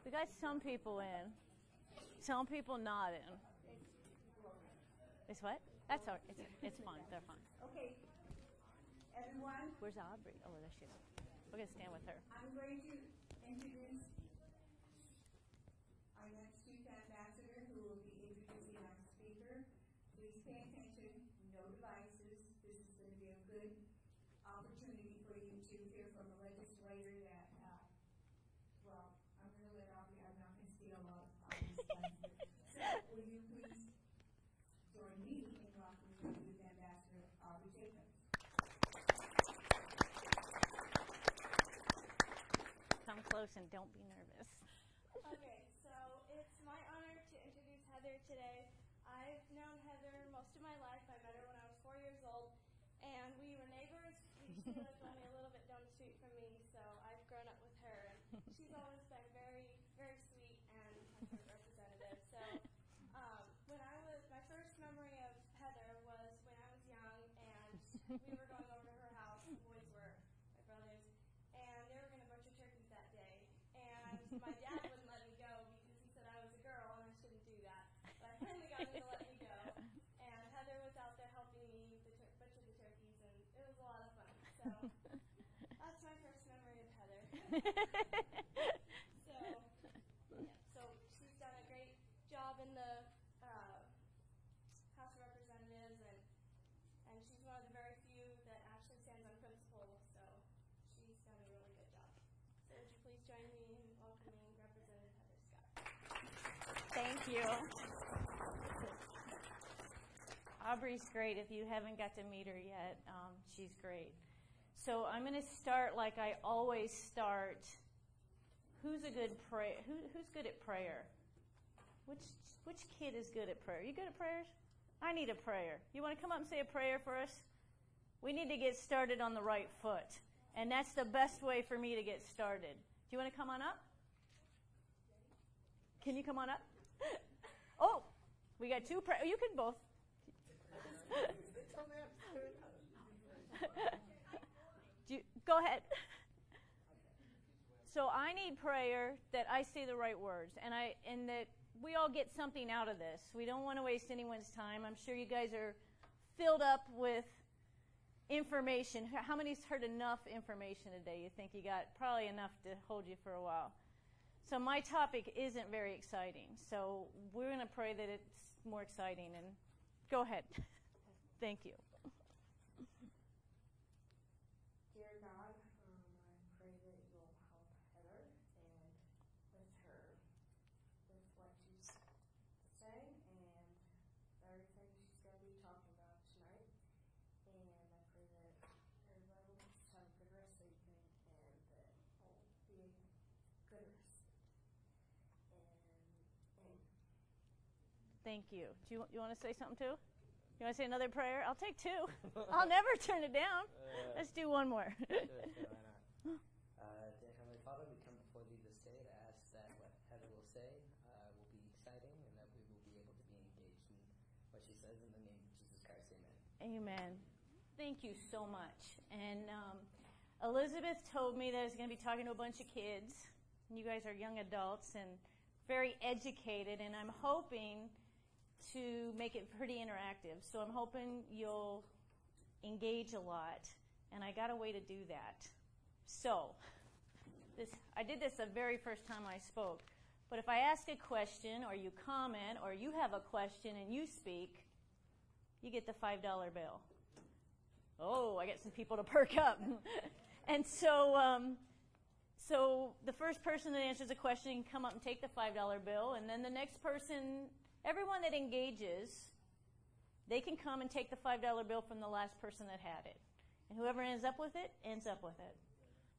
We got some people in. Some people not in. It's what? That's all right. It's fine. They're fine. Okay. Everyone. Where's Aubrey? Oh, there she is. We're going to stand with her. I'm going to introduce our next youth ambassador, who will be introducing our speaker. Please pay attention. No devices. This is going to be a good opportunity for you to hear from a legislator that, well, I'm going to let Aubrey, I'm not going to steal all of this time. So, will you please join me in welcoming our youth ambassador, Aubrey Jacobs. Come close and don't be nervous. Okay, so it's my honor to introduce Heather today. I've known Heather most of my life. I met her when I was 4 years old, and we were neighbors. She lived only a little bit down the street from me, so I've grown up with her. And she's always been very, very sweet and a good representative. So my first memory of Heather was when I was young, and we were going over to her house. The boys were my brothers, and they were going to butcher turkeys that day. And my dad wouldn't let me go because he said I was a girl and I shouldn't do that. But I finally got him to let me go. And Heather was out there helping me butcher the turkeys, and it was a lot of fun. So that's my first memory of Heather. So she's done a great job in the House of Representatives, and she's one of the very few that actually stands on principle. So she's done a really good job. So would you please join me in welcoming Representative Heather Scott? Thank you. Aubrey's great. If you haven't got to meet her yet, she's great. So I'm going to start like I always start. Who's a good prayer? Who's good at prayer? Which kid is good at prayer? You good at prayers? I need a prayer. You want to come up and say a prayer for us? We need to get started on the right foot. And that's the best way for me to get started. Do you want to come on up? Can you come on up? Oh, we got two prayers. You can both. Go ahead. So I need prayer that I say the right words and that we all get something out of this. We don't want to waste anyone's time. I'm sure you guys are filled up with information. How many's heard enough information today? You think you got probably enough to hold you for a while. So my topic isn't very exciting. So we're going to pray that it's more exciting. And go ahead. Thank you. Dear God, I pray that you'll help Heather and with what she's saying and everything she's going to be talking about tonight. And I pray that everybody will just have a good rest of the evening and that will be a good rest. And thank you. Do you want to say something too? You want to say another prayer? I'll take two. I'll never turn it down. Let's do one more. Sure, why not? Dear Heavenly Father, we come before thee this day to ask that what Heather will say will be exciting and that we will be able to be engaged in what she says in the name of Jesus Christ. Amen. Amen. Thank you so much. And Elizabeth told me that I was going to be talking to a bunch of kids. You guys are young adults and very educated, and I'm hoping to make it pretty interactive. So I'm hoping you'll engage a lot, and I got a way to do that. So I did this the very first time I spoke, but if I ask a question or you comment or you have a question and you speak, you get the $5 bill. Oh, I get some people to perk up. And so the first person that answers a question can come up and take the $5 bill, and then the next person, everyone that engages, they can come and take the $5 bill from the last person that had it. And whoever ends up with it, ends up with it.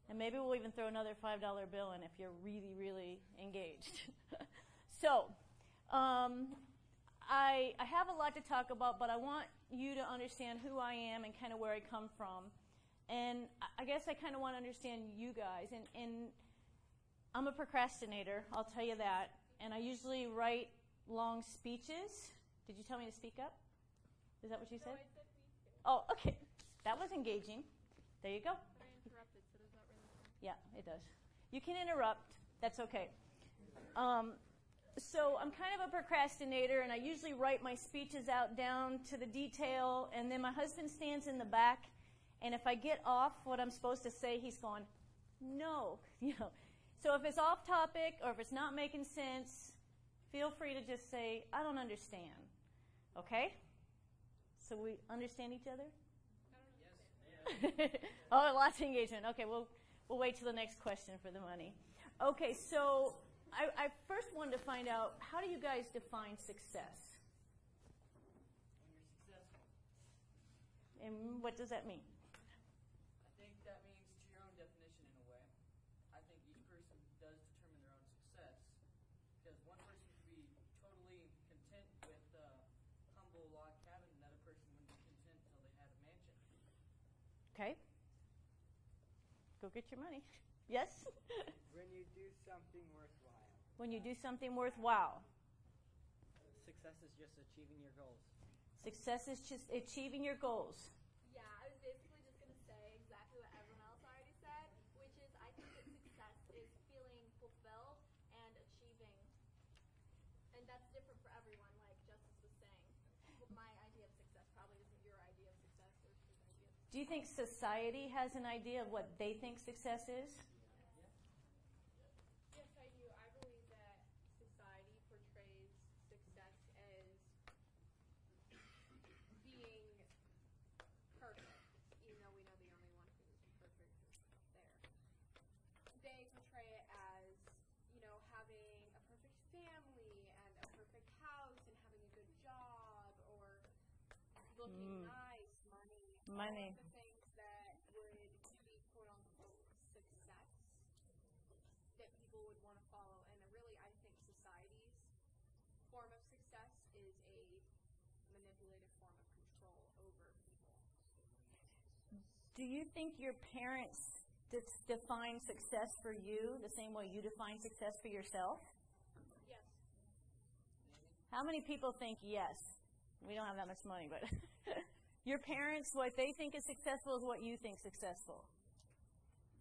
And maybe we'll even throw another $5 bill in if you're really, really engaged. So, I have a lot to talk about, but I want you to understand who I am and kind of where I come from. And I guess I kind of want to understand you guys. And I'm a procrastinator, I'll tell you that. And I usually write long speeches. Did you tell me to speak up? Is that what you said? No, I said me too. Oh, okay. That was engaging. There you go. But I interrupted, so does that really count? Yeah, it does. You can interrupt. That's okay. So I'm kind of a procrastinator, and I usually write my speeches out down to the detail, and then my husband stands in the back, and if I get off what I'm supposed to say, he's going, no, So if it's off topic or if it's not making sense, feel free to just say, I don't understand. Okay? So we understand each other? Yes. Oh, lots of engagement. Okay, we'll wait till the next question for the money. Okay, so I first wanted to find out, how do you guys define success? When you're successful. And what does that mean? I think that means to your own definition in a way. I think each person does determine their own success. Because one person could be totally content with a humble log cabin, another person wouldn't be content until they had a mansion. Okay. Go get your money. Yes? When you do something worthwhile. When you do something worthwhile. Success is just achieving your goals. Success is just achieving your goals. Yeah, I was basically just going to say exactly what everyone else already said, which is I think that success is feeling fulfilled and achieving. And that's different for everyone, like Justice was saying. Well, my idea of success probably isn't your idea of success or his idea of success. Do you think society has an idea of what they think success is? Yes, I do. I believe that society portrays success as being perfect, even though we know the only one who is perfect is there. They portray it as, having a perfect family and a perfect house and having a good job or looking nice, money. All of the things that would be quote-unquote success that people would want to follow. And really, I think society's form of success is a manipulative form of control over people. Do you think your parents define success for you the same way you define success for yourself? Yes. How many people think yes? We don't have that much money, but your parents, what they think is successful is what you think successful.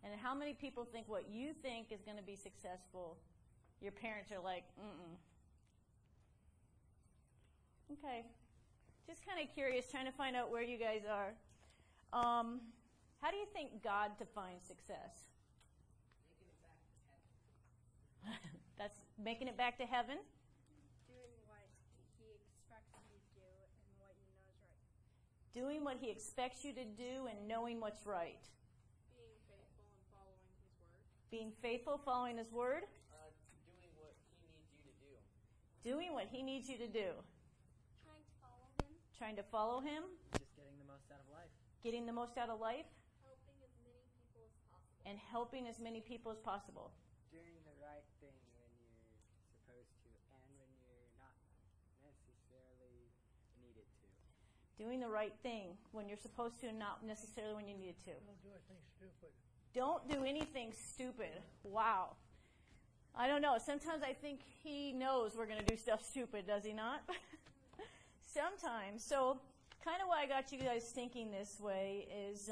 And how many people think what you think is going to be successful, your parents are like, Okay. Just kind of curious, trying to find out where you guys are. How do you think God defines success? Making it back to heaven. That's making it back to heaven? Doing what he expects you to do and what you know is right. Doing what he expects you to do and knowing what's right. Being faithful and following his word. Being faithful, following his word. Doing what he needs you to do. Doing what he needs you to do. Trying to follow him. Trying to follow him. Just getting the most out of life. Getting the most out of life. Helping as many people as possible. And helping as many people as possible. Doing the right thing when you're supposed to and when you're not necessarily needed to. Doing the right thing when you're supposed to and not necessarily when you need to. Don't do anything stupid. Don't do anything stupid. Wow. I don't know. Sometimes I think he knows we're going to do stuff stupid, does he not? Sometimes. So kind of why I got you guys thinking this way is,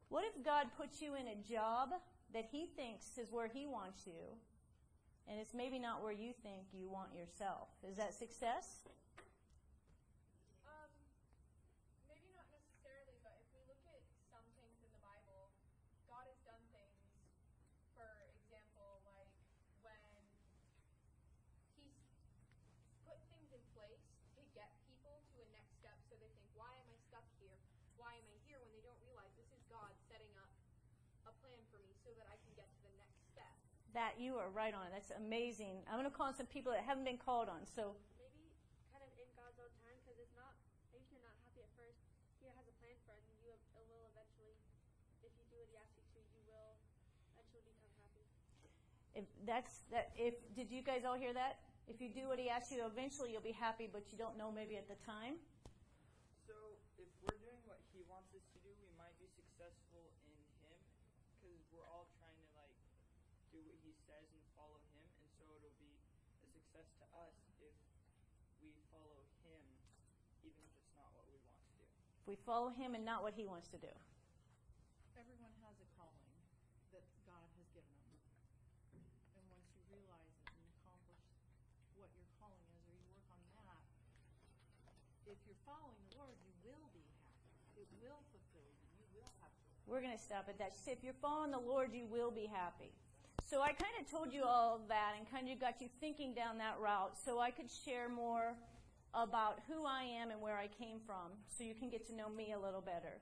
what if God puts you in a job that he thinks is where he wants you, and it's maybe not where you think you want yourself? Is that success? Maybe not necessarily, but if we look at some things in the Bible, God has done things, for example, like when he's put things in place to get people to a next step so they think, why am I stuck here? Why am I here? When they don't realize this is God setting up a plan for me so that I can get to the next step. That you are right on. That's amazing. I'm going to call on some people that haven't been called on. So Maybe kind of in God's own time, because it's not, maybe if you're not happy at first, he has a plan for it, and you will eventually, if you do what he asks you to, you will eventually become happy. did you guys all hear that? If you do what he asks you, eventually you'll be happy, but you don't know maybe at the time. So if we're doing what he wants us to do, we might be successful in him because we're all trying to do what he says and follow him, and so it'll be a success to us if we follow him, even if it's not what we want to do. If we follow him and not what he wants to do. Everyone has a calling that God has given them. And once you realize it and what your calling is, or you work on that, if you're following the Lord, you will be happy. It will fulfill you. You will have joy. We're going to stop at that. She said, if you're following the Lord, you will be happy. So I kind of told you all of that and kind of got you thinking down that route so I could share more about who I am and where I came from so you can get to know me a little better.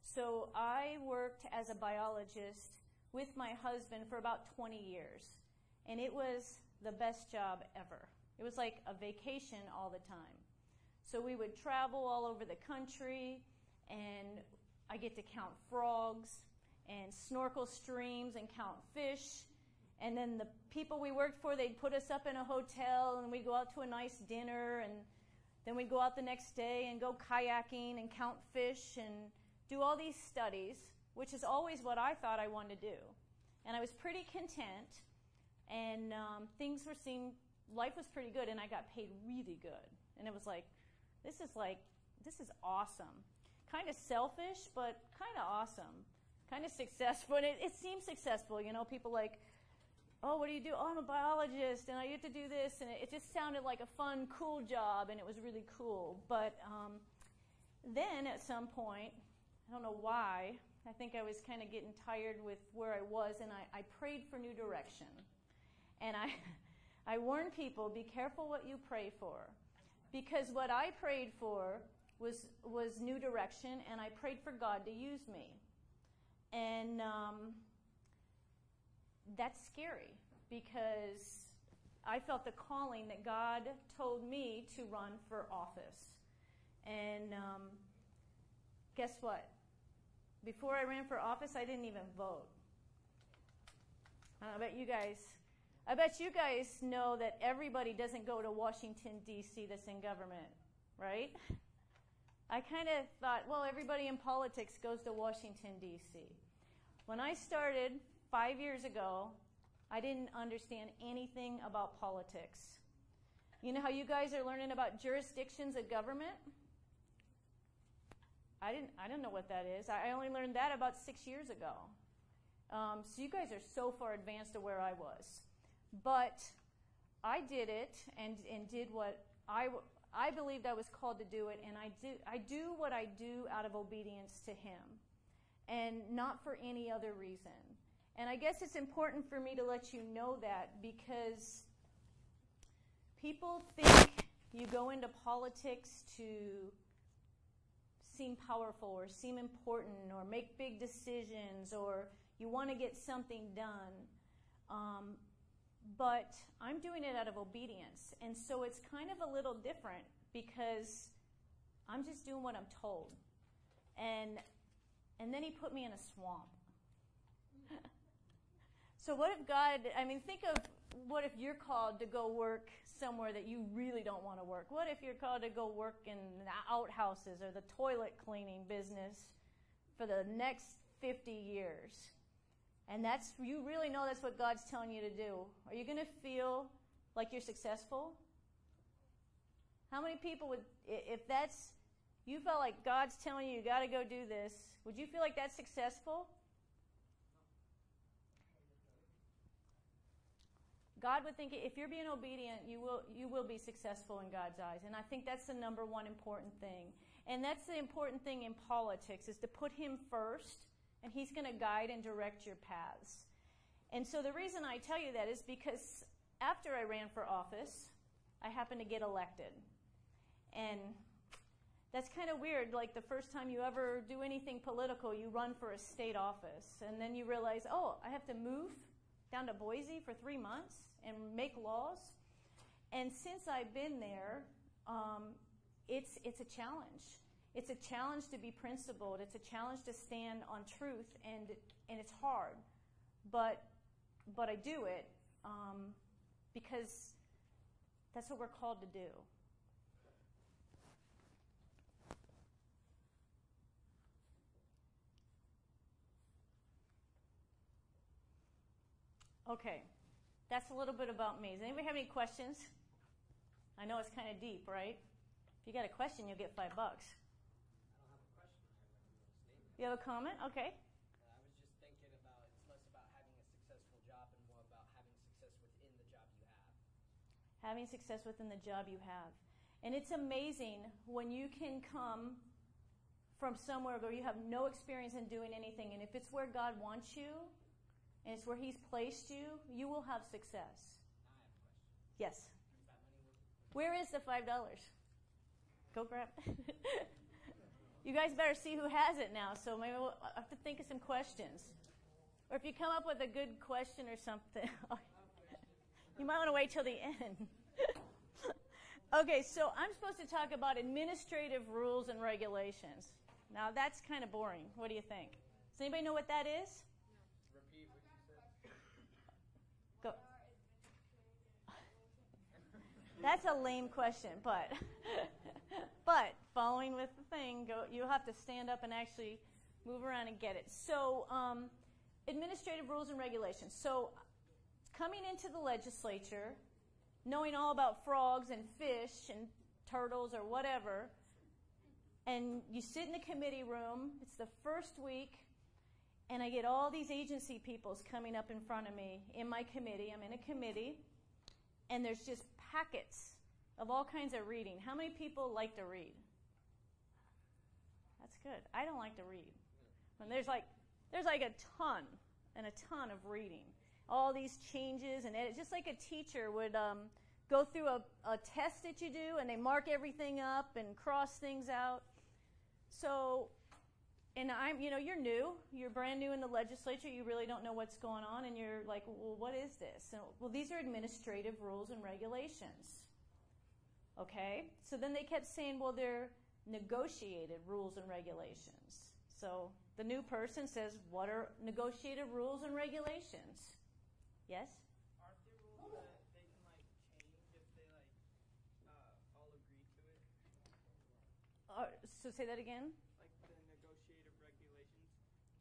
So I worked as a biologist with my husband for about 20 years. And it was the best job ever. It was like a vacation all the time. So we would travel all over the country, and I get to count frogs and snorkel streams and count fish. And then the people we worked for, they'd put us up in a hotel, and we'd go out to a nice dinner, and then we'd go out the next day and go kayaking and count fish and do all these studies, which is always what I thought I wanted to do. And I was pretty content, and life was pretty good, and I got paid really good. And it was like, this is awesome. Kind of selfish, but kind of awesome. Kind of successful, and it seemed successful. You know, people like, oh, what do you do? Oh, I'm a biologist, and I get to do this, and it just sounded like a fun, cool job, and it was really cool. But then at some point, I don't know why, I think I was kind of getting tired with where I was, and I prayed for new direction. And I warn people, be careful what you pray for. Because what I prayed for was new direction, and I prayed for God to use me. And that's scary, because I felt the calling that God told me to run for office. And guess what? Before I ran for office, I didn't even vote. I bet you guys know that everybody doesn't go to Washington, D.C. that's in government, right? I kind of thought, well, everybody in politics goes to Washington, D.C. When I started 5 years ago, I didn't understand anything about politics. You know how you guys are learning about jurisdictions of government? I didn't know what that is. I only learned that about 6 years ago. So you guys are so far advanced to where I was. But I did it and did what I believed I was called to do it, and I do what I do out of obedience to Him, and not for any other reason. And I guess it's important for me to let you know that, because people think you go into politics to seem powerful or seem important or make big decisions, or you want to get something done. But I'm doing it out of obedience. And so it's kind of a little different, because I'm just doing what I'm told. And then He put me in a swamp. So what if think of what if you're called to go work somewhere that you really don't want to work? What if you're called to go work in the outhouses or the toilet cleaning business for the next 50 years? And you really know that's what God's telling you to do. Are you going to feel like you're successful? How many people would, if you felt like God's telling you got to go do this, would you feel like that's successful? God would think if you're being obedient, you will be successful in God's eyes. And I think that's the number one important thing. And that's the important thing in politics, is to put Him first, and He's going to guide and direct your paths. And so the reason I tell you that is because after I ran for office, I happened to get elected. And that's kind of weird. Like the first time you ever do anything political, you run for a state office. And then you realize, oh, I have to move down to Boise for 3 months and make laws. And since I've been there, it's a challenge. It's a challenge to be principled. It's a challenge to stand on truth, and it's hard. But I do it because that's what we're called to do. Okay, that's a little bit about me. Does anybody have any questions? I know it's kind of deep, right? If you got a question, you'll get $5. I don't have a question. I have a statement. You have a comment? Okay. I was just thinking about, it's less about having a successful job and more about having success within the job you have. having success within the job you have. And it's amazing when you can come from somewhere where you have no experience in doing anything, and if it's where God wants you, and it's where He's placed you, you will have success. Yes. Where is the $5? Go grab it. You guys better see who has it now, so maybe we'll have to think of some questions. Or if you come up with a good question or something, you might want to wait till the end. Okay, so I'm supposed to talk about administrative rules and regulations. Now, that's kind of boring. What do you think? Does anybody know what that is? Repeat what you said. Go. That's a lame question, but following with the thing, you'll have to stand up and actually move around and get it. So, administrative rules and regulations. So, coming into the legislature, knowing all about frogs and fish and turtles or whatever, and you sit in the committee room, it's the first week, and I get all these agency peoples coming up in front of me in my committee. I'm in a committee, and there's just packets of all kinds of reading. How many people like to read? That's good. I don't like to read. And there's like a ton and a ton of reading. All these changes and edits, just like a teacher would go through a test that you do, and they mark everything up and cross things out. So, and you're new, you're brand new in the legislature, you really don't know what's going on, and you're like, well, what is this? And, well, these are administrative rules and regulations. Okay? So then they kept saying, well, they're negotiated rules and regulations. So the new person says, what are negotiated rules and regulations? Yes? Aren't there rules that they can change if they all agree to it? So say that again? Like the negotiated regulations,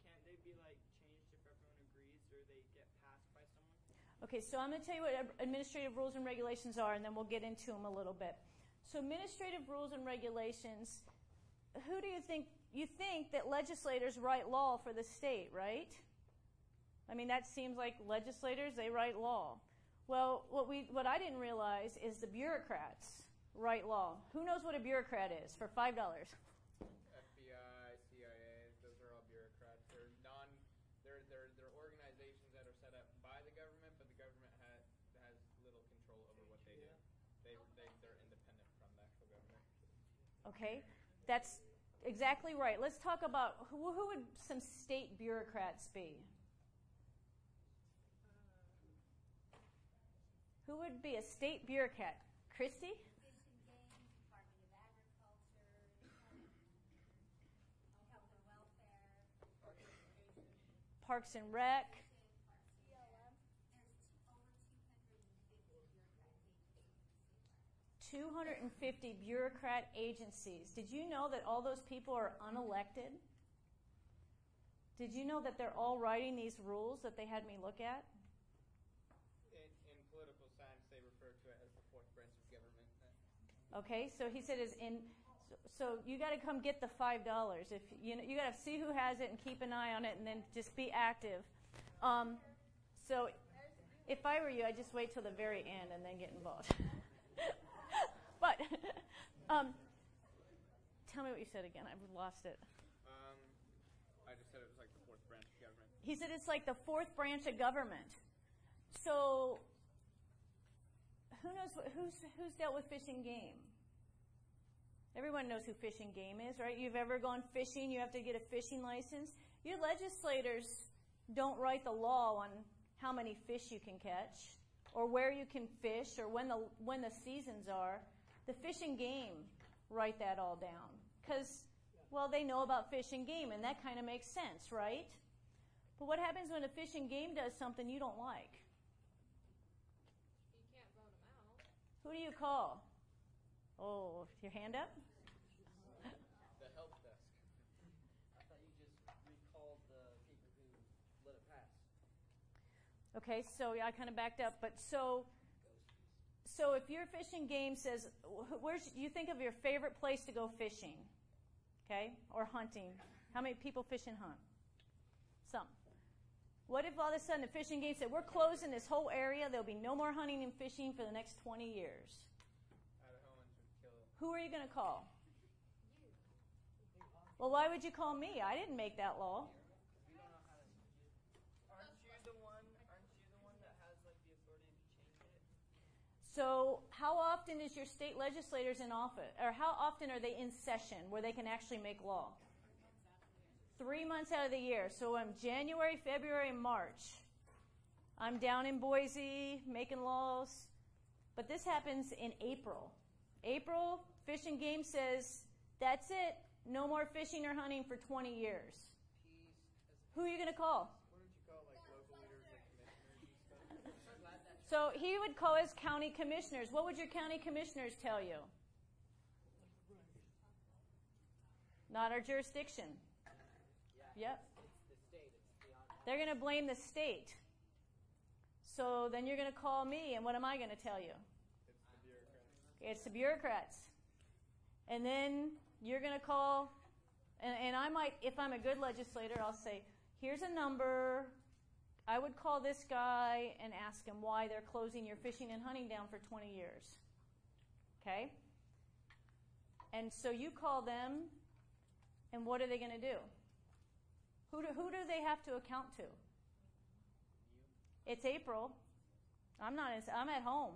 can't they be changed if everyone agrees or they get passed by someone? Okay, so I'm going to tell you what administrative rules and regulations are, and then we'll get into them a little bit. So administrative rules and regulations, who do you think? You think that legislators write law for the state, right? I mean, that seems like legislators, they write law. Well, what I didn't realize is the bureaucrats write law. Who knows what a bureaucrat is for $5? FBI, CIA, those are all bureaucrats. They're organizations that are set up by the government, but the government has little control over what they do. They're independent from the actual government. Okay, that's exactly right. Let's talk about who would some state bureaucrats be? Who would be a state bureaucrat? Christy? Fish and Game, Department of Agriculture, Health and Welfare, Parks and Rec. There's over 250 250 bureaucrat bureaucrat agencies. agencies. Did you know that all those people are unelected? Did you know that they're all writing these rules that they had me look at? In political science, they refer to it as the fourth branch of government. Okay, so he said so you got to come get the $5. If you got to see who has it and keep an eye on it, and then just be active. So if I were you, I'd just wait till the very end and then get involved. But tell me what you said again. I've lost it. I just said it was like the fourth branch of government. He said it's like the fourth branch of government. So who knows who's dealt with fish and game? Everyone knows who Fish and Game is, right? You've ever gone fishing, you have to get a fishing license. Your legislators don't write the law on how many fish you can catch or where you can fish or when the seasons are. The Fish and Game write that all down because, well, they know about fish and game, and that kind of makes sense, right? But what happens when a Fish and Game does something you don't like? You can't vote them out. Who do you call? Oh, your hand up? The help desk. I thought you just recalled the people who let it pass. Okay, so I kind of backed up, but so if your Fish and Game says, you think of your favorite place to go fishing, okay, or hunting. How many people fish and hunt? Some. What if all of a sudden the fishing game said, we're closing this whole area, there'll be no more hunting and fishing for the next 20 years? Idahomans would kill it. Who are you going to call? Well, why would you call me? I didn't make that law. We don't know how to. Aren't you the one that has like the authority to change it? So how often is your state legislators in office? Or how often are they in session where they can actually make law? 3 months out of the year. So I'm January, February, and March. I'm down in Boise making laws. But this happens in April. April, Fish and Game says, that's it. No more fishing or hunting for 20 years. Who are you going to call? Wouldn't you call like local leaders like commissioners and stuff? So he would call his county commissioners. What would your county commissioners tell you? Not our jurisdiction. Yep. They're going to blame the state. So then you're going to call me, and what am I going to tell you? It's the bureaucrats. And then you're going to call, and I might, if I'm a good legislator, I'll say, here's a number. I would call this guy and ask him why they're closing your fishing and hunting down for 20 years. Okay? And so you call them, and what are they going to do? Who do they have to account to? It's April. I'm at home.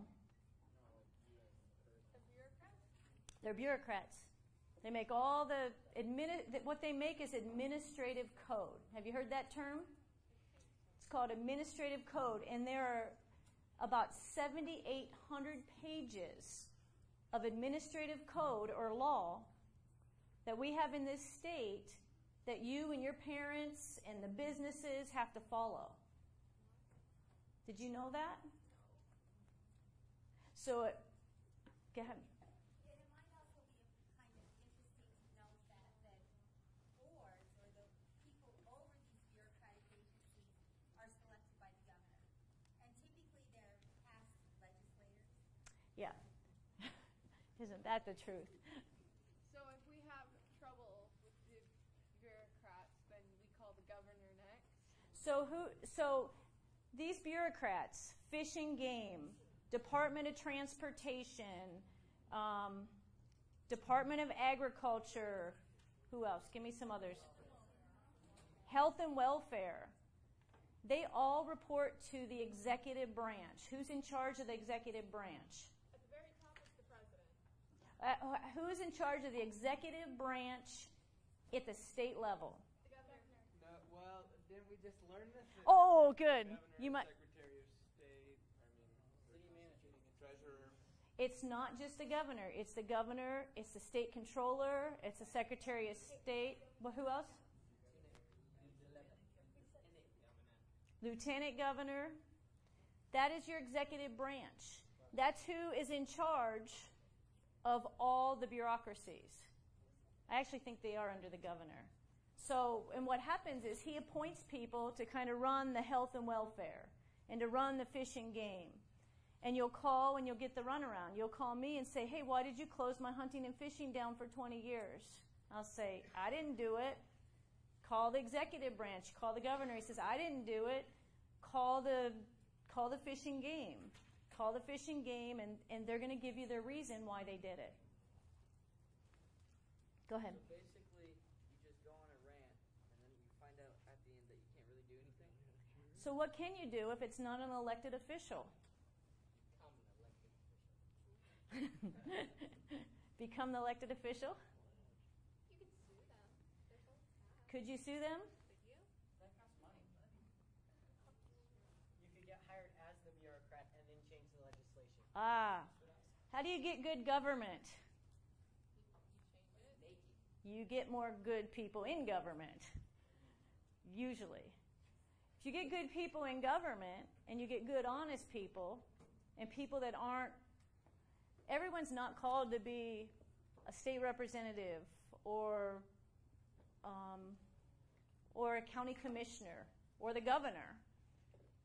They're bureaucrats. They make all what they make is administrative code. Have you heard that term? It's called administrative code, and there are about 7,800 pages of administrative code or law that we have in this state that you and your parents and the businesses have to follow. Did you know that? So, go ahead. It might also be kind of interesting to know that boards or the people over these bureaucratic agencies are selected by the governor. And typically they're past legislators. Yeah. Isn't that the truth? So if we have trouble with the bureaucrats, then we call the governor next? So these bureaucrats, Fish and Game, Department of Transportation, Department of Agriculture, who else? Give me some others. Health and Welfare. They all report to the executive branch. Who's in charge of the executive branch? At the very top is the president. Who's in charge of the executive branch at the state level? The governor. No, well, didn't we just learn this? Oh, good. Governor, You might. Secretary of State, City manager. Treasurer. It's not just the governor. It's the governor. It's the state controller. It's the secretary of state. But who else? Lieutenant governor. That is your executive branch. That's who is in charge of all the bureaucracies. I actually think they are under the governor. So, and what happens is he appoints people to kind of run the health and welfare and to run the Fish and Game. And you'll call and you'll get the runaround. You'll call me and say, hey, why did you close my hunting and fishing down for 20 years? I'll say, I didn't do it. Call the executive branch. Call the governor. He says, I didn't do it. Call the Fish and Game. Call the Fish and Game, and they're going to give you the reason why they did it. Go ahead. So basically, you just go on a rant, and then you find out at the end that you can't really do anything. So what can you do if it's not an elected official? Become the elected official? You could sue them. There's all that. Could you sue them? Could you? That costs money. You could get hired as the bureaucrat and then change the legislation. How do you get good government? You change it. You get more good people in government, usually. If you get good people in government and you get good, honest people and people that aren't, everyone's not called to be a state representative or a county commissioner or the governor.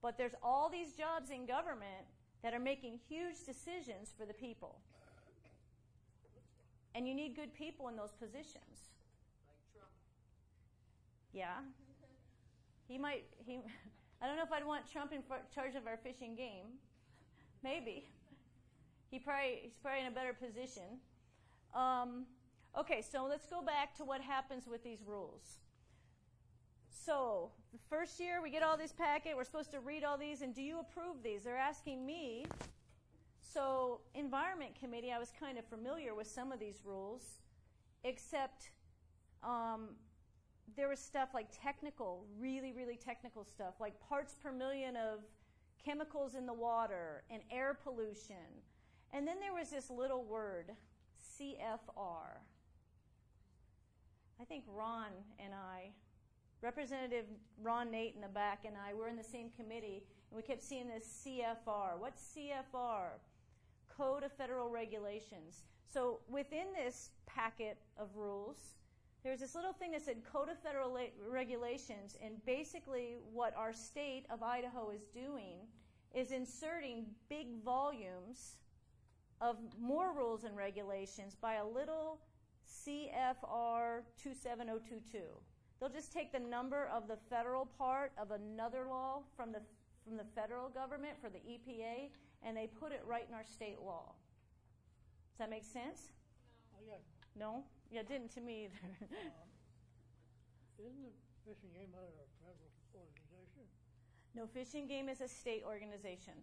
But there's all these jobs in government that are making huge decisions for the people. And you need good people in those positions. Like Trump. Yeah. I don't know if I'd want Trump in charge of our fish and game. Maybe. He's probably in a better position. Okay, so let's go back to what happens with these rules. So the first year we get all this packet, we're supposed to read all these, and do you approve these? They're asking me. So Environment Committee, I was kind of familiar with some of these rules, except there was stuff like technical, really, really technical stuff, like parts per million of chemicals in the water and air pollution. And then there was this little word, CFR. I think Ron and I, Representative Ron Nate in the back and I, were in the same committee, and we kept seeing this CFR. What's CFR? Code of Federal Regulations. So within this packet of rules, there's this little thing that said Code of Federal Regulations, and basically what our state of Idaho is doing is inserting big volumes of more rules and regulations by a little CFR 27022. They'll just take the number of the federal part of another law from the federal government for the EPA, and they put it right in our state law. Does that make sense? No? Yeah, it didn't to me either. Isn't the fishing game out of a federal organization? No, Fish and Game is a state organization.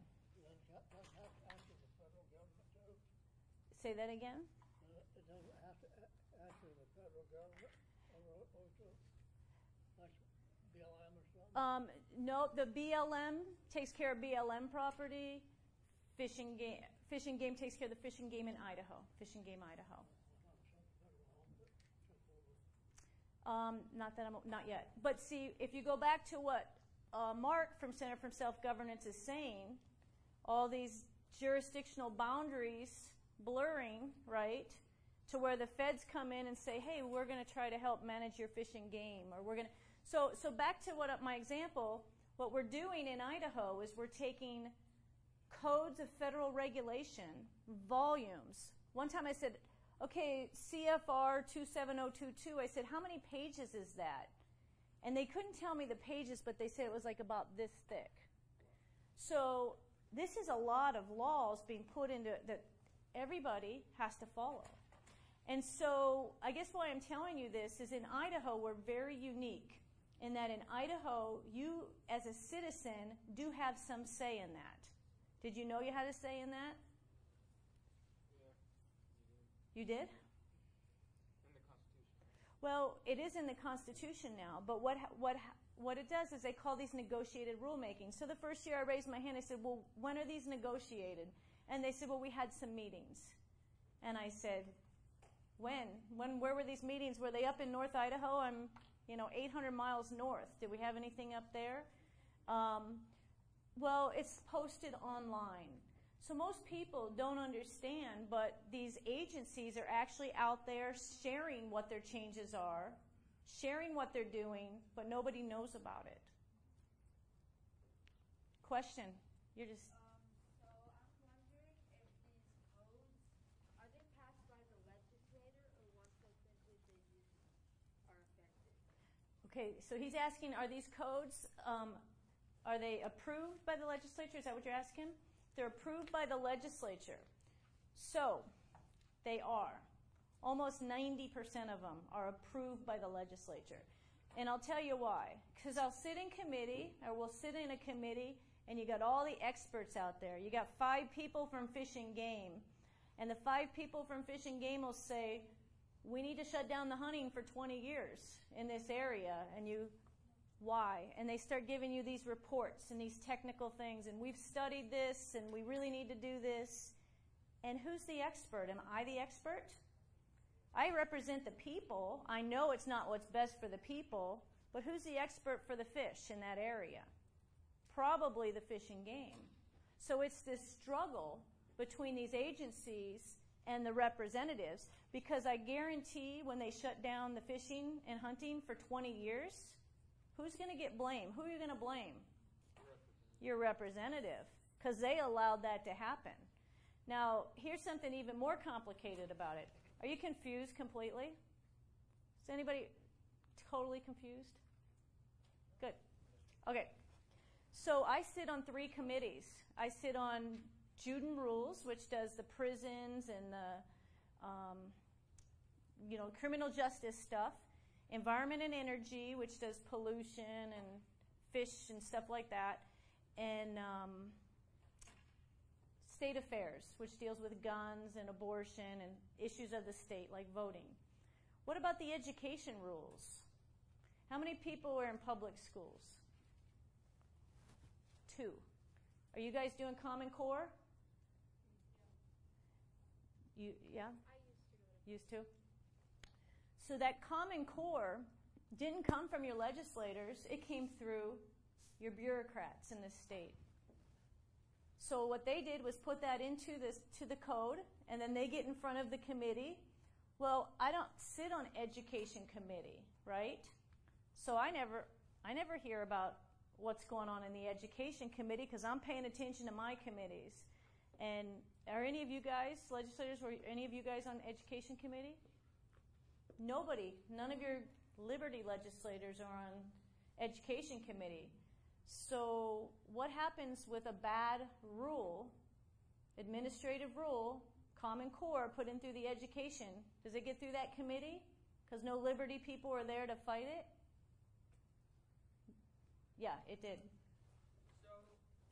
That's after the federal government, too? Say that again? It doesn't have to after the federal government, also, like BLM or something? No, the BLM takes care of BLM property. Fish and Game takes care of the Fish and Game in Idaho. Fish and Game Idaho. Not yet. But see, if you go back to what Mark from Center for Self-Governance is saying, all these jurisdictional boundaries blurring, right, to where the feds come in and say, hey, we're going to try to help manage your fish and game, or we're going to. So back to my example, what we're doing in Idaho is we're taking codes of federal regulation, volumes. One time I said, okay, CFR 27022, I said, how many pages is that? And they couldn't tell me the pages, but they said it was like about this thick. So this is a lot of laws being put into that everybody has to follow. And so I guess why I'm telling you this is in Idaho, we're very unique in that in Idaho, you as a citizen do have some say in that. Did you know you had a say in that? You did? In the Constitution. Well, it is in the Constitution now, but what it does is they call these negotiated rulemaking. So the first year I raised my hand, I said, well, when are these negotiated? And they said, well, we had some meetings. And I said, when? Where were these meetings? Were they up in North Idaho? I'm 800 miles north. Did we have anything up there? Well, it's posted online. So most people don't understand, but these agencies are actually out there sharing what their changes are, sharing what they're doing, but nobody knows about it. Question? You're just... So I was wondering if these codes, are they passed by the legislator or once they simply are effective? Okay, so he's asking, are these codes, are they approved by the legislature? Is that what you're asking? They're approved by the legislature. So, they are. Almost 90% of them are approved by the legislature. And I'll tell you why. Because I'll sit in committee, or we'll sit in a committee, and you got all the experts out there. You got 5 people from Fish and Game. And the 5 people from Fish and Game will say, we need to shut down the hunting for 20 years in this area. And you... Why? And they start giving you these reports and these technical things, and we've studied this, and we really need to do this. And who's the expert? Am I the expert? I represent the people. I know it's not what's best for the people, but who's the expert for the fish in that area? Probably the Fish and Game. So it's this struggle between these agencies and the representatives, because I guarantee when they shut down the fishing and hunting for 20 years, who's going to get blamed? Who are you going to blame? Your representative, because they allowed that to happen. Now, here's something even more complicated about it. Are you confused completely? Is anybody totally confused? Good. Okay. So I sit on 3 committees. I sit on Jude and Rules, which does the prisons and the criminal justice stuff. Environment and Energy, which does pollution and fish and stuff like that. And State Affairs, which deals with guns and abortion and issues of the state, like voting. What about the education rules? How many people are in public schools? 2. Are you guys doing Common Core? Yeah? I used to. So that Common Core didn't come from your legislators. It came through your bureaucrats in the state. So what they did was put that into the code, and then they get in front of the committee. Well, I don't sit on education committee, right? So I never hear about what's going on in the education committee because I'm paying attention to my committees. And are any of you guys, legislators, were any of you guys on education committee? Nobody, none of your Liberty legislators are on education committee. So what happens with a bad rule, administrative rule, Common Core put in through the education? Does it get through that committee? Because no Liberty people are there to fight it? Yeah, it did. So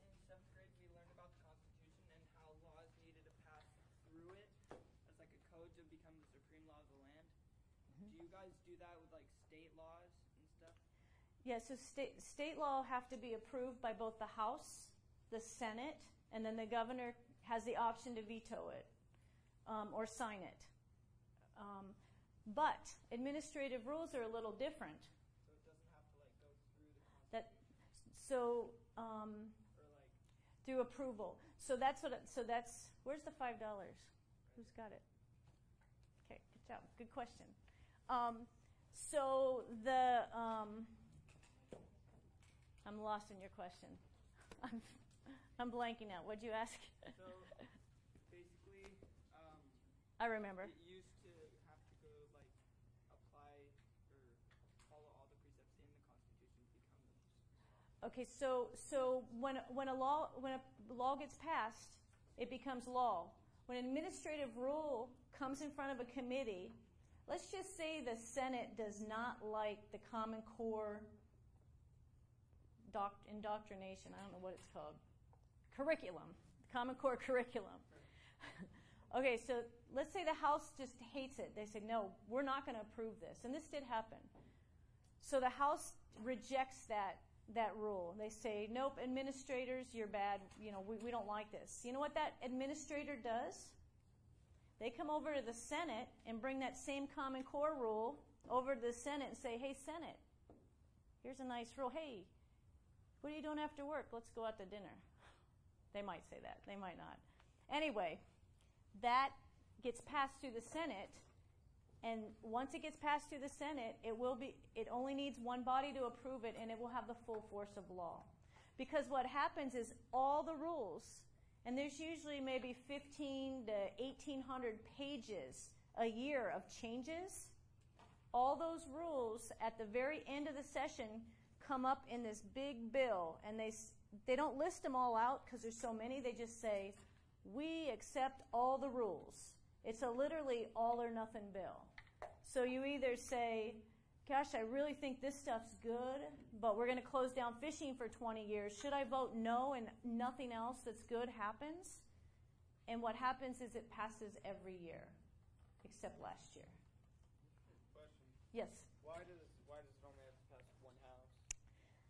in 7th grade, we learned about the Constitution and how laws needed to pass through it as like a code to become the supreme law of the land. Do you guys do that with like state laws and stuff? Yeah, so state law have to be approved by both the House, the Senate, and then the governor has the option to veto it or sign it. But administrative rules are a little different. So it doesn't have to like go through the Constitution. So or like through approval. So that's where's the $5? Who's got it? Okay, good job. Good question. So I'm lost in your question. I'm blanking out. What'd you ask? So basically, I remember. it used to have to go like apply or follow all the precepts in the Constitution to become the. Okay, so when a law gets passed, it becomes law. When an administrative rule comes in front of a committee, let's just say the Senate does not like the Common Core indoctrination. I don't know what it's called. Curriculum. Common Core curriculum. Okay, so let's say the House just hates it. They say, no, we're not going to approve this. And this did happen. So the House rejects that rule. They say, nope, administrators, you're bad. We don't like this. You know what that administrator does? They come over to the Senate and bring that same Common Core rule over to the Senate and say, hey, Senate, here's a nice rule. Hey, what are you doing after work? Let's go out to dinner. They might say that. They might not. Anyway, that gets passed through the Senate, and once it gets passed through the Senate, it only needs one body to approve it, and it will have the full force of law. Because what happens is all the rules, and there's usually maybe 15 to 1,800 pages a year of changes, all those rules at the very end of the session come up in this big bill, and they don't list them all out because there's so many. They just say, we accept all the rules. It's a literally all or nothing bill. So you either say, gosh, I really think this stuff's good, but we're going to close down fishing for 20 years. Should I vote no and nothing else that's good happens? And what happens is it passes every year, except last year. Question. Yes? Why does it only have to pass one house?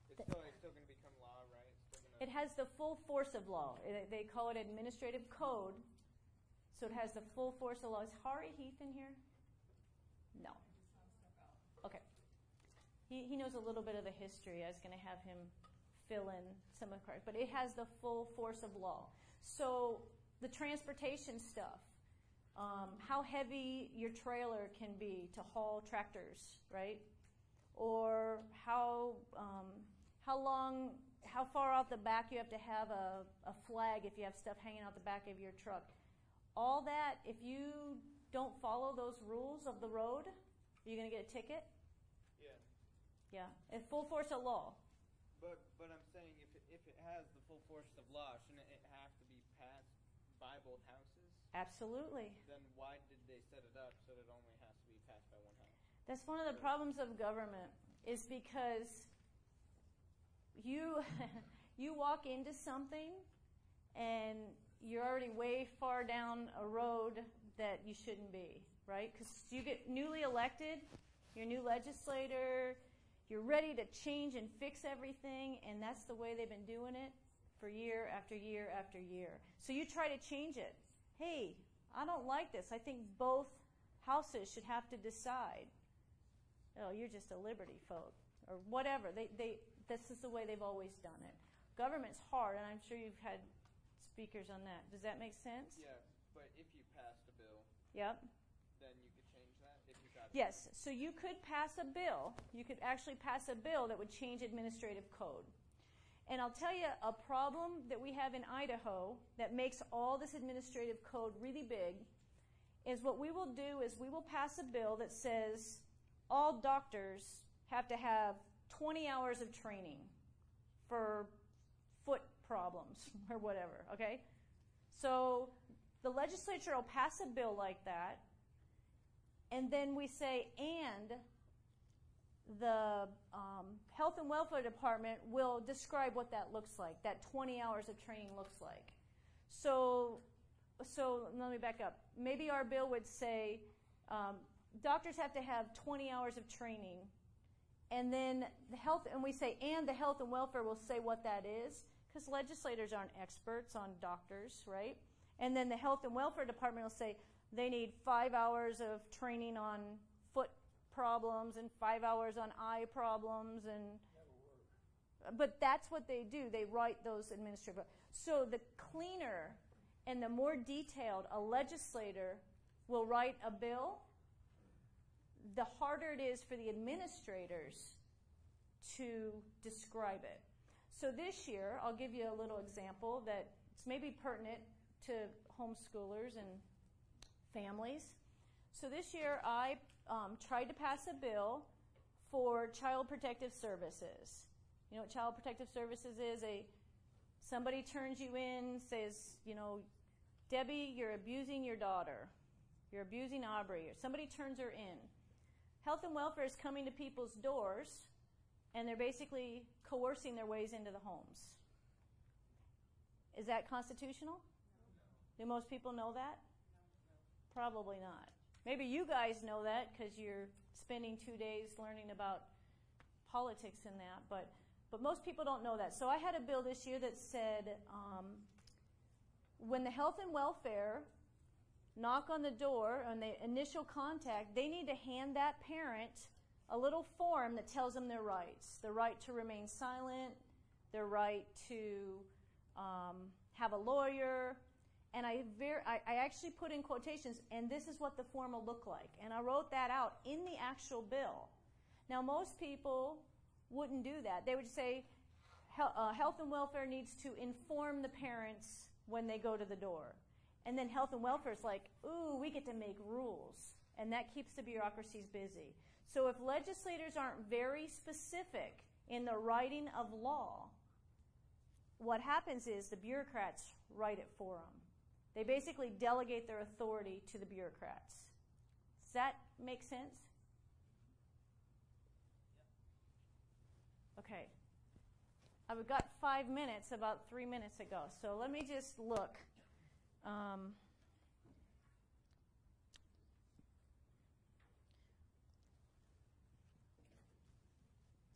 It's still going to become law, right? It has the full force of law. They call it administrative code, so it has the full force of law. Is Hari Heath in here? No. Okay. He knows a little bit of the history. I was going to have him fill in some of the cards. But it has the full force of law. So the transportation stuff, how heavy your trailer can be to haul tractors, right? Or how far out the back you have to have a flag if you have stuff hanging out the back of your truck. All that, if you don't follow those rules of the road, are you going to get a ticket? Yeah. Yeah, it's full force of law. But I'm saying if it has the full force of law, shouldn't it have to be passed by both houses? Absolutely. Then why did they set it up so that it only has to be passed by one house? That's one of the problems of government, is because you you walk into something and you're already way far down a road that you shouldn't be, right? Because you get newly elected, you're a new legislator, you're ready to change and fix everything, and that's the way they've been doing it for year after year after year. So you try to change it. Hey, I don't like this. I think both houses should have to decide. Oh, you're just a liberty folk, or whatever. This is the way they've always done it. Government's hard, and I'm sure you've had speakers on that. Does that make sense? Yeah, but if you passed a bill, Yep. then you could change that if you got Yes, so you could pass a bill. You could actually pass a bill that would change administrative code. And I'll tell you a problem that we have in Idaho that makes all this administrative code really big is what we will do is we will pass a bill that says all doctors have to have 20 hours of training for foot problems or whatever, okay? So the legislature will pass a bill like that, and then we say, and the Health and Welfare Department will describe what that looks like, that 20 hours of training looks like. So let me back up. Maybe our bill would say doctors have to have 20 hours of training, and then we say, and the Health and Welfare will say what that is, because legislators aren't experts on doctors, right? And then the Health and Welfare Department will say they need 5 hours of training on foot problems and 5 hours on eye problems, but that's what they do. They write those administrative. So the cleaner and the more detailed a legislator will write a bill, the harder it is for the administrators to describe it. So this year, I'll give you a little example that's maybe pertinent to homeschoolers and families. So this year, I tried to pass a bill for Child Protective Services. You know what Child Protective Services is? Somebody turns you in, says, Debbie, you're abusing your daughter. You're abusing Aubrey. Or somebody turns her in. Health and Welfare is coming to people's doors, and they're basically coercing their ways into the homes. Is that constitutional? Do most people know that? Probably not. Maybe you guys know that because you're spending 2 days learning about politics and that, but most people don't know that. So I had a bill this year that said when the Health and Welfare knock on the door, on the initial contact, they need to hand that parent a little form that tells them their rights. The right to remain silent, their right to have a lawyer. And I actually put in quotations, and this is what the form will look like. And I wrote that out in the actual bill. Now, most people wouldn't do that. They would say Health and Welfare needs to inform the parents when they go to the door. And then Health and Welfare is like, ooh, we get to make rules. And that keeps the bureaucracies busy. So if legislators aren't very specific in the writing of law, what happens is the bureaucrats write it for them. They basically delegate their authority to the bureaucrats. Does that make sense? Okay. I've got 5 minutes about 3 minutes ago, so let me just look.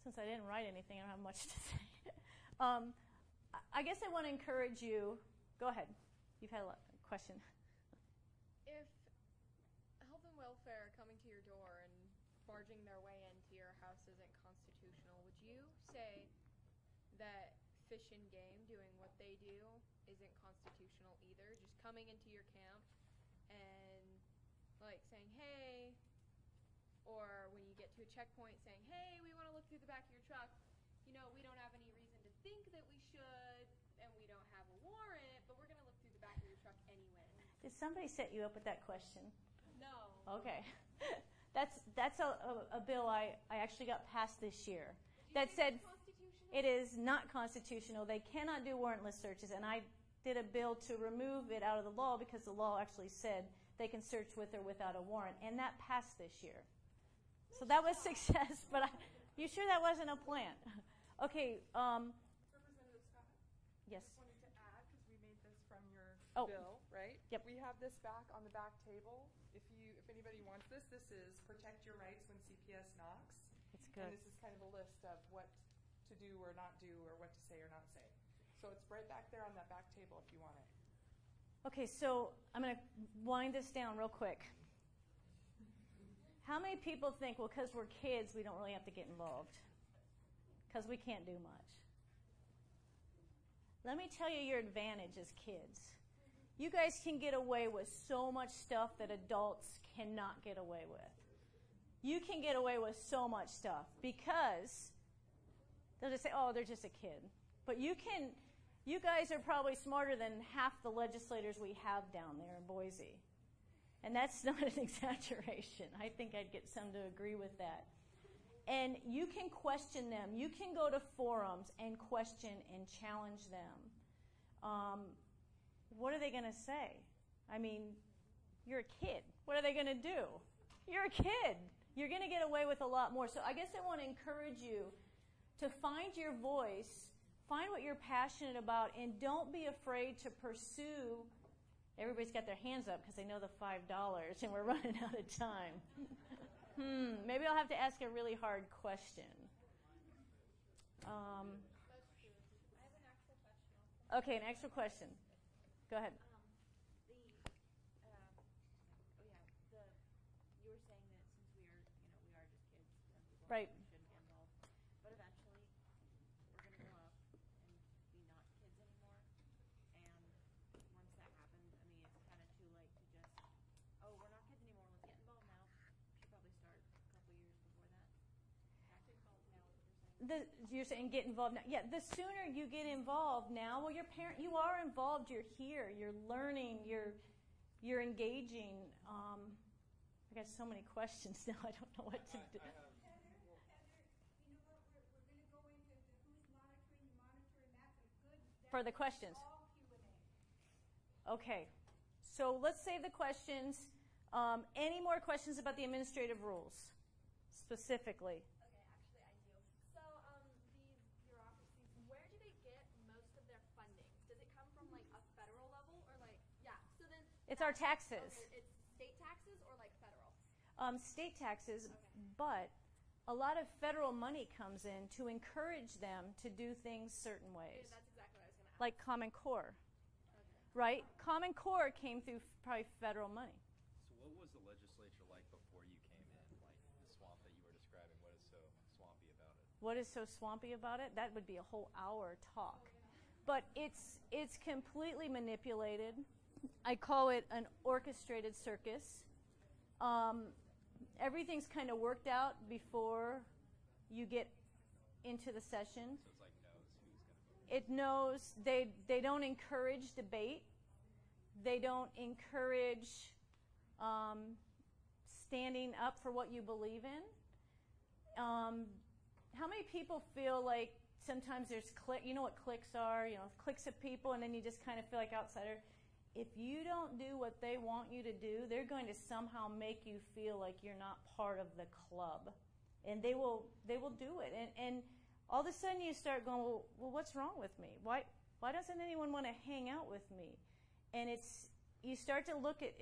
Since I didn't write anything, I don't have much to say. I guess I want to encourage you. Go ahead. You've had a question. If Health and Welfare coming to your door and barging their way into your house isn't constitutional, would you say that Fish and Game doing what they do isn't constitutional either? Just coming into your camp and saying, hey, or when you get to a checkpoint saying, hey, we want to look through the back of your truck. We don't have any reason to think that we should, and we don't have a warrant, but we're going to look through the back of your truck anyway. Did somebody set you up with that question? No. Okay. That's a bill I actually got passed this year. Do you that said, constitutional? It is not constitutional. They cannot do warrantless searches, and I did a bill to remove it out of the law because the law actually said they can search with or without a warrant, and that passed this year. So that was success, but you sure that wasn't a plan? Okay. Representative Scott? Yes. I just wanted to add, because we made this from your bill, right? Yep. We have this back on the back table. If anybody wants this is Protect Your Rights When CPS Knocks. It's good. And this is kind of a list of what to do or not do or what to say or not say. So it's right back there on that back table if you want it. Okay, so I'm going to wind this down real quick. How many people think, well, because we're kids, we don't really have to get involved? Because we can't do much. Let me tell you your advantage as kids. You guys can get away with so much stuff that adults cannot get away with. You can get away with so much stuff because they'll just say, oh, they're just a kid. But you guys are probably smarter than half the legislators we have down there in Boise. And that's not an exaggeration. I think I'd get some to agree with that. And you can question them. You can go to forums and question and challenge them. What are they going to say? I mean, you're a kid. What are they going to do? You're a kid. You're going to get away with a lot more. So I guess I want to encourage you to find your voice, find what you're passionate about, and don't be afraid to pursue. Everybody's got their hands up because they know the $5, and we're running out of time. Maybe I'll have to ask a really hard question. I have an actual question. Okay, an actual question. Go ahead. You were saying that since we are just kids, people right. shouldn't get involved. But eventually, we're going to grow up and be not kids anymore. And once that happens, I mean, it's kind of too late to just, oh, we're not kids anymore, let's get involved now. Should probably start a couple years before that. Have to involve now is what you're saying. You're saying get involved now. Yeah, the sooner you get involved now, well, you are involved. You're here. You're learning. You're engaging. I got so many questions now. I don't know what to do. Heather, you know what? We're going to go into who's monitoring, and that's For the questions. all Q&A. Okay. So let's save the questions. Any more questions about the administrative rules specifically? Okay, actually I do. So these bureaucracies, where do they get most of their funding? Does it come from like a federal level or like, yeah, so then. It's our taxes. Okay, it's state taxes or like federal? State taxes, okay. But a lot of federal money comes in to encourage them to do things certain ways. That's exactly what I was going to ask. Like Common Core, Okay. right? Common Core came through probably federal money. So what was the legislature like before you came in? Like the swamp that you were describing, what is so swampy about it? What is so swampy about it? That would be a whole hour talk. But it's completely manipulated. I call it an orchestrated circus. Everything's kind of worked out before you get into the session. So it's like knows who's going to vote. It knows they don't encourage debate. They don't encourage standing up for what you believe in. How many people feel like sometimes there's you know what cliques are, cliques of people, and then you just kind of feel like outsider. If you don't do what they want you to do, they're going to somehow make you feel like you're not part of the club. And they will do it. And all of a sudden you start going, well, what's wrong with me? Why doesn't anyone want to hang out with me? And you start to look at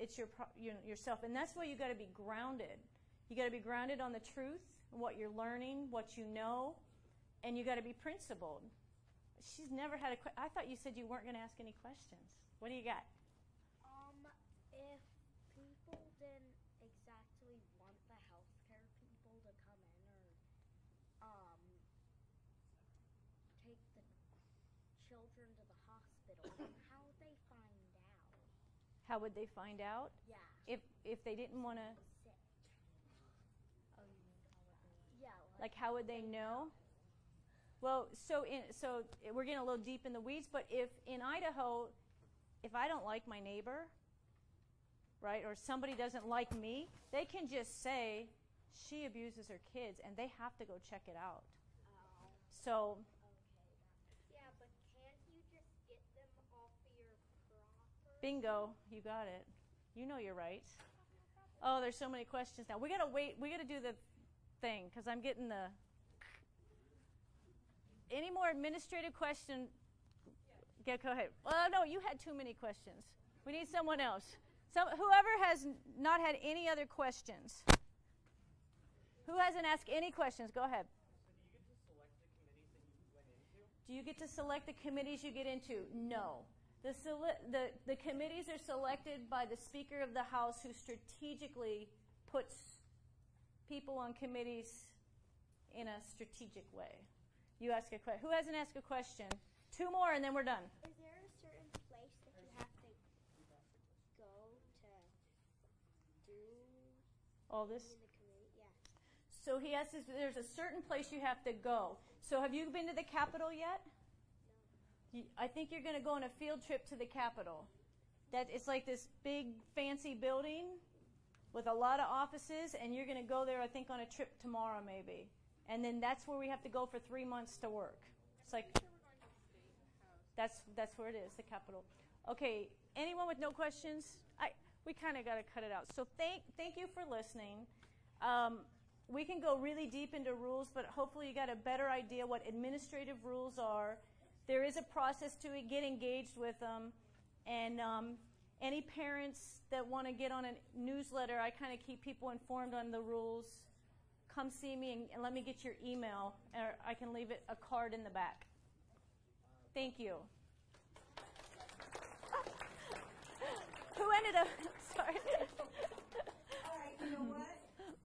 yourself. And that's why you got to be grounded. You got to be grounded on the truth, what you're learning, what you know, and you got to be principled. She's never had I thought you said you weren't going to ask any questions. What do you got? If people didn't exactly want the healthcare people to come in or take the children to the hospital, how would they find out? How would they find out? Yeah. If they didn't want to, Sick. Oh, you mean how would they? Yeah. like how would they know? Well, so we're getting a little deep in the weeds, but if in Idaho, if I don't like my neighbor, right, or somebody doesn't like me, they can just say she abuses her kids, and they have to go check it out. Oh. So Bingo. You got it. You know you're right. Oh, there's so many questions now. We got to wait. We got to do the thing because I'm getting the... Any more administrative question? Yeah, go ahead. Well, no, you had too many questions. We need someone else. Whoever has not had any other questions. Who hasn't asked any questions? Go ahead. Do you get to select the committees you get into? No. The committees are selected by the Speaker of the House, who strategically puts people on committees in a strategic way. You ask a question. Who hasn't asked a question? 2 more and then we're done. Is there a certain place that you have to go to do all this? in the committee? Yeah. So he asks if there's a certain place you have to go. So have you been to the Capitol yet? No. I think you're going to go on a field trip to the Capitol. It's like this big fancy building with a lot of offices, and you're going to go there, I think, on a trip tomorrow maybe. And then that's where we have to go for 3 months to work. It's like that's where it is, the Capitol. Okay, anyone with no questions? We kind of got to cut it out. So thank you for listening. We can go really deep into rules, but hopefully you got a better idea what administrative rules are. There is a process to it. Get engaged with them. And any parents that want to get on a newsletter, I kind of keep people informed on the rules. Come see me and let me get your email, or I can leave a card in the back. Thank you. Who ended up, sorry.